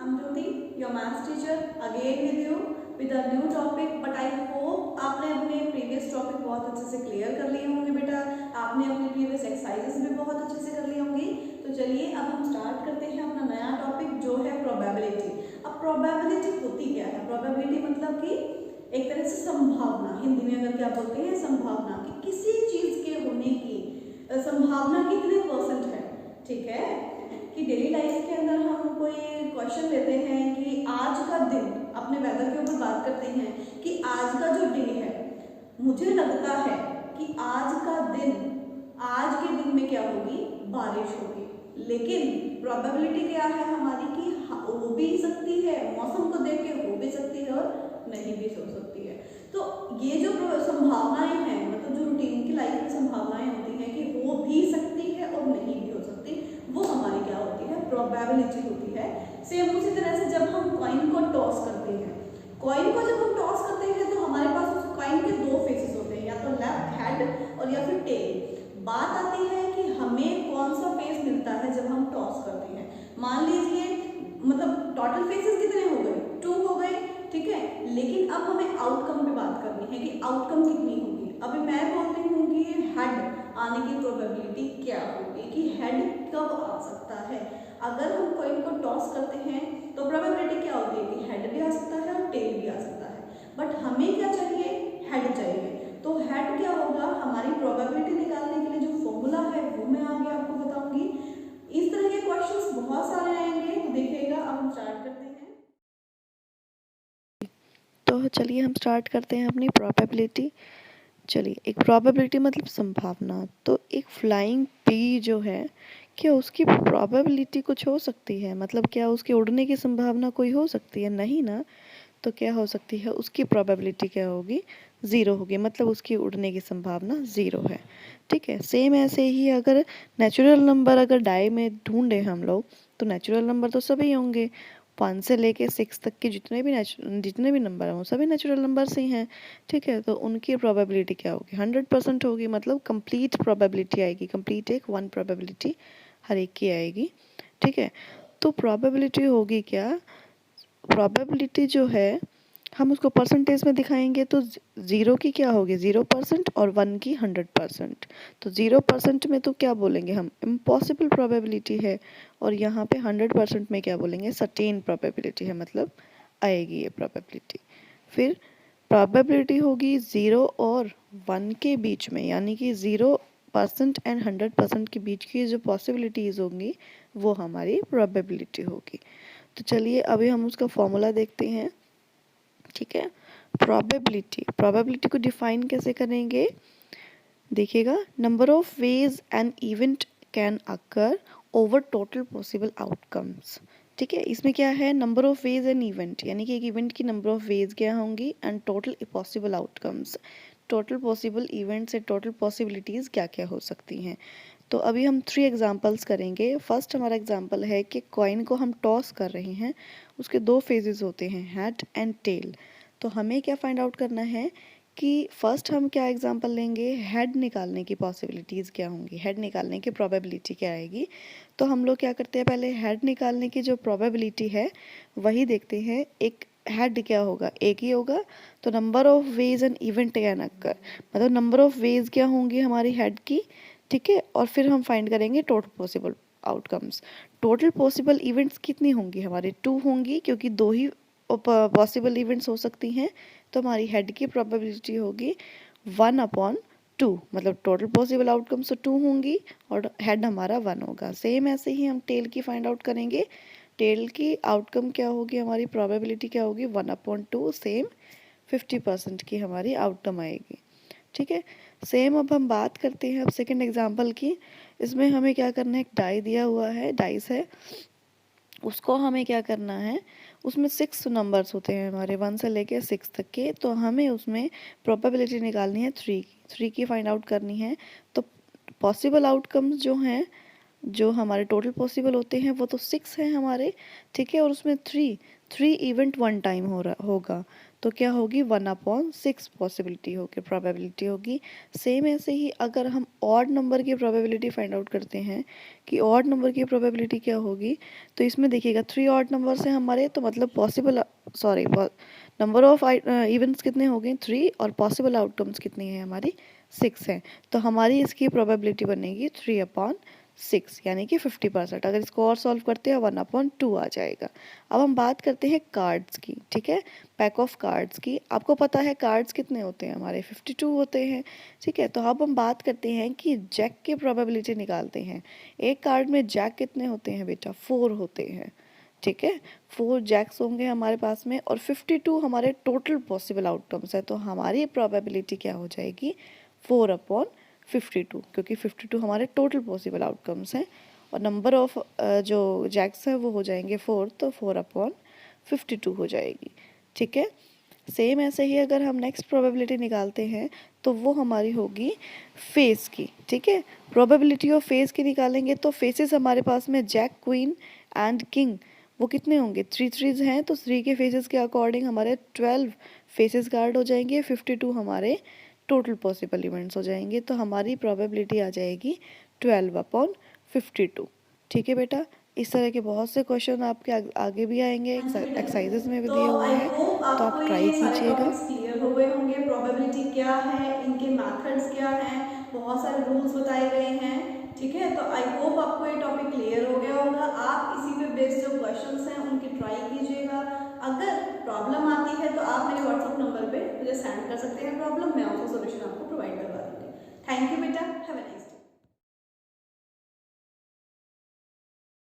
I'm Jyoti, your maths teacher, again with you with a new topic. But I hope आपने अपने previous topic बहुत अच्छे से clear कर लिए होंगे बेटा. आपने अपने previous exercises भी बहुत अच्छे से कर ली होंगी. तो चलिए अब हम start करते हैं अपना नया topic जो है probability. अब probability होती क्या है? Probability मतलब कि एक तरह से संभावना, हिंदी में अगर क्या बोलते हैं संभावना, कि किसी चीज के होने की संभावना कितने परसेंट है. ठीक है कि डेली लाइफ के अंदर हम कोई क्वेश्चन लेते हैं कि आज का दिन, अपने वेदर के ऊपर बात करते हैं कि आज का जो डे है, मुझे लगता है कि आज का दिन, आज के दिन में क्या होगी, बारिश होगी. लेकिन प्रोबेबिलिटी क्या है हमारी कि हो भी सकती है, मौसम को देख के हो भी सकती है और नहीं भी हो सकती है. तो ये जो संभावनाएं हैं, मतलब जो रूटीन की लाइफ में संभावनाएं होती हैं कि हो भी सकती है और नहीं भी हो सकती, वो हमारी क्या होती है, प्रोबेबिलिटी होती है. सेम उसी तरह से जब हम कॉइन को टॉस करते हैं, कॉइन को जब हम टॉस करते हैं तो हमारे पास उस कॉइन के दो फेसेस होते हैं, या तो लेफ्ट हेड और या फिर टेल. बात आती है कि हमें कौन सा फेस मिलता है जब हम टॉस करते हैं. मान लीजिए मतलब टोटल फेसेस कितने हो गए, 2 हो गए. ठीक है, लेकिन अब हमें आउटकम पे बात करनी है कि आउटकम कितनी होगी. अभी मैं बोलती हूँ कि हेड आने की प्रोबेबिलिटी क्या होगी, कि हेड कब आ सकता है. अगर हम कॉइन को टॉस करते हैं तो प्रोबेबिलिटी क्या होती है कि हेड भी आ सकता है और टेल भी आ सकता है. बट हमें क्या चाहिए, हेड चाहिए. तो हेड क्या होगा, हमारी प्रोबेबिलिटी निकालने के लिए जो फॉर्मूला है वो मैं आगे आपको बताऊंगी. इस तरह के क्वेश्चंस बहुत सारे आएंगे, तो देखिएगा. अब हम स्टार्ट करते हैं. तो चलिए हम स्टार्ट करते हैं अपनी प्रोबेबिलिटी. चलिए, एक प्रोबेबिलिटी मतलब संभावना. तो एक फ्लाइंग पी जो है, क्या उसकी प्रोबेबिलिटी कुछ हो सकती है? मतलब क्या उसके उड़ने की संभावना कोई हो सकती है? नहीं ना. तो क्या हो सकती है, उसकी प्रोबेबिलिटी क्या होगी, ज़ीरो होगी. मतलब उसकी उड़ने की संभावना ज़ीरो है. ठीक है. सेम ऐसे ही अगर नेचुरल नंबर अगर डाई में ढूंढे हम लोग, तो नेचुरल नंबर तो सभी होंगे. 1 से लेके 6 तक के जितने भी नंबर हैं वो सभी नेचुरल नंबर्स ही हैं. ठीक है. तो उनकी प्रोबेबिलिटी क्या होगी, 100% होगी. मतलब कंप्लीट प्रोबेबिलिटी आएगी. कंप्लीट एक 1 प्रोबेबिलिटी हर एक की आएगी. ठीक है. तो प्रोबेबिलिटी होगी क्या, प्रोबेबिलिटी जो है हम उसको परसेंटेज में दिखाएंगे तो ज़ीरो की क्या होगी, 0% और 1 की 100%. तो 0% में तो क्या बोलेंगे हम, इम्पॉसिबल प्रोबेबिलिटी है. और यहाँ पे 100% में क्या बोलेंगे, सर्टेन प्रोबेबिलिटी है. मतलब आएगी ये प्रोबेबिलिटी. फिर प्रोबेबिलिटी होगी 0 और 1 के बीच में, यानी कि 0% एंड 100% के बीच की जो पॉसिबिलिटीज़ होंगी वो हमारी प्रोबेबिलिटी होगी. तो चलिए अभी हम उसका फॉर्मूला देखते हैं. ठीक है. प्रोबेबिलिटी को डिफाइन कैसे करेंगे, देखिएगा. Number of ways an event can occur over total possible outcomes. ठीक है. इसमें क्या है, number of ways an event, यानी कि एक इवेंट की नंबर ऑफ वेज क्या होंगी, and total possible outcomes. Total possible events and total possibilities क्या क्या हो सकती हैं. तो अभी हम 3 एग्जांपल्स करेंगे. फर्स्ट हमारा एग्जांपल है कि कॉइन को हम टॉस कर रहे हैं. उसके 2 फेजेस होते हैं, हेड एंड टेल. तो हमें क्या फाइंड आउट करना है कि फर्स्ट हम क्या एग्जांपल लेंगे, हेड निकालने की पॉसिबिलिटीज़ क्या होंगी, हेड निकालने की प्रोबेबिलिटी क्या आएगी. तो हम लोग क्या करते हैं, पहले हेड निकालने की जो प्रोबेबिलिटी है वही देखते हैं. एक हेड क्या होगा, एक ही होगा. तो number of ways and event can occur, मतलब नंबर ऑफ वेज क्या होंगी हमारी हेड की. ठीक है. और फिर हम फाइंड करेंगे total possible outcomes. Total possible events कितनी होंगी हमारी, 2 होंगी, क्योंकि 2 ही पॉसिबल इवेंट्स हो सकती हैं. तो हमारी हेड की प्रोबेबिलिटी होगी 1/2. मतलब टोटल पॉसिबल आउटकम्स तो 2 होंगी और हेड हमारा 1 होगा. सेम ऐसे ही हम टेल की फाइंड आउट करेंगे. टेल की आउटकम क्या होगी, हमारी प्रोबेबिलिटी क्या होगी, 1/2. सेम 50% की हमारी आउटकम आएगी. ठीक है. सेम अब हम बात करते हैं अब सेकंड एग्जांपल की. इसमें हमें क्या करना है, एक डाई दिया हुआ है, डाइस है. उसको हमें क्या करना है, उसमें 6 नंबर्स होते हैं हमारे, 1 से लेके 6 तक के. तो हमें उसमें प्रोबेबिलिटी निकालनी है 3 की फाइंड आउट करनी है. तो पॉसिबल आउटकम्स जो हैं, जो हमारे टोटल पॉसिबल होते हैं वो तो 6 हैं हमारे. ठीक है. और उसमें 3 इवेंट 1 टाइम होगा. तो क्या होगी 1/6 पॉसिबिलिटी होगी, प्रोबेबिलिटी होगी। सेम ऐसे ही अगर हम ऑड नंबर की प्रोबेबिलिटी फाइंड आउट करते हैं कि ऑड नंबर की प्रोबेबिलिटी क्या होगी, तो इसमें देखिएगा 3 ऑड नंबर्स हैं हमारे, तो मतलब possible sorry number of events कितने हो गए 3 और पॉसिबल आउटकम्स कितनी है हमारी 6 हैं। तो हमारी इसकी प्रोबेबिलिटी बनेगी 3/6 यानी कि 50%। अगर इसको और सॉल्व करते हैं 1/2 आ जाएगा। अब हम बात करते हैं कार्ड्स की, ठीक है, पैक ऑफ कार्ड्स की। आपको पता है कार्ड्स कितने होते हैं हमारे 52 होते हैं, ठीक है। तो अब हम बात करते हैं कि जैक की प्रोबेबिलिटी निकालते हैं। एक कार्ड में जैक कितने होते हैं बेटा 4 होते हैं, ठीक है, 4 जैक्स होंगे हमारे पास में और 52 हमारे टोटल पॉसिबल आउटकम्स है। तो हमारी प्रोबेबिलिटी क्या हो जाएगी 4/52, क्योंकि 52 हमारे टोटल पॉसिबल आउटकम्स हैं और नंबर ऑफ जो जैक्स हैं वो हो जाएंगे 4, तो 4/52 हो जाएगी, ठीक है। सेम ऐसे ही अगर हम नेक्स्ट प्रोबेबिलिटी निकालते हैं तो वो हमारी होगी फेस की, ठीक है। प्रोबेबिलिटी ऑफ फेस की निकालेंगे तो फेसेस हमारे पास में जैक, क्वीन एंड किंग वो कितने होंगे 3 3 हैं, तो 3 के फेसेस के अकॉर्डिंग हमारे 12 फेसेस गार्ड हो जाएंगे, 52 हमारे टोटल पॉसिबल इवेंट्स हो जाएंगे। तो हमारी प्रोबेबिलिटी आ जाएगी 12/52, ठीक है बेटा। इस तरह के बहुत से क्वेश्चन आपके आगे भी आएंगे, हाँ जी बेटा। एक्सरसाइजेस में भी तो दिए हुए आई हैं, होप तो आपको आप ट्राई ये सारे कीजिएगा। टॉपिक्स क्लियर हो गए होंगे। प्रोबेबिलिटी क्या है, इनके मेथड्स क्या हैं, बहुत सारे रूल्स बताए गए हैं, ठीक है। तो आई होप आपको ये टॉपिक क्लियर हो गया होगा। आप इसी पे बेस्ड जो क्वेश्चंस हैं उनकी ट्राई कीजिएगा। अगर प्रॉब्लम आती है तो आप मेरे व्हाट्सएप नंबर पे मुझे सेंड कर सकते हैं प्रॉब्लम, मैं उसका सोल्यूशन आपको प्रोवाइड करवा दूँगी। थैंक यू बेटा, हैव अ नाइस डे।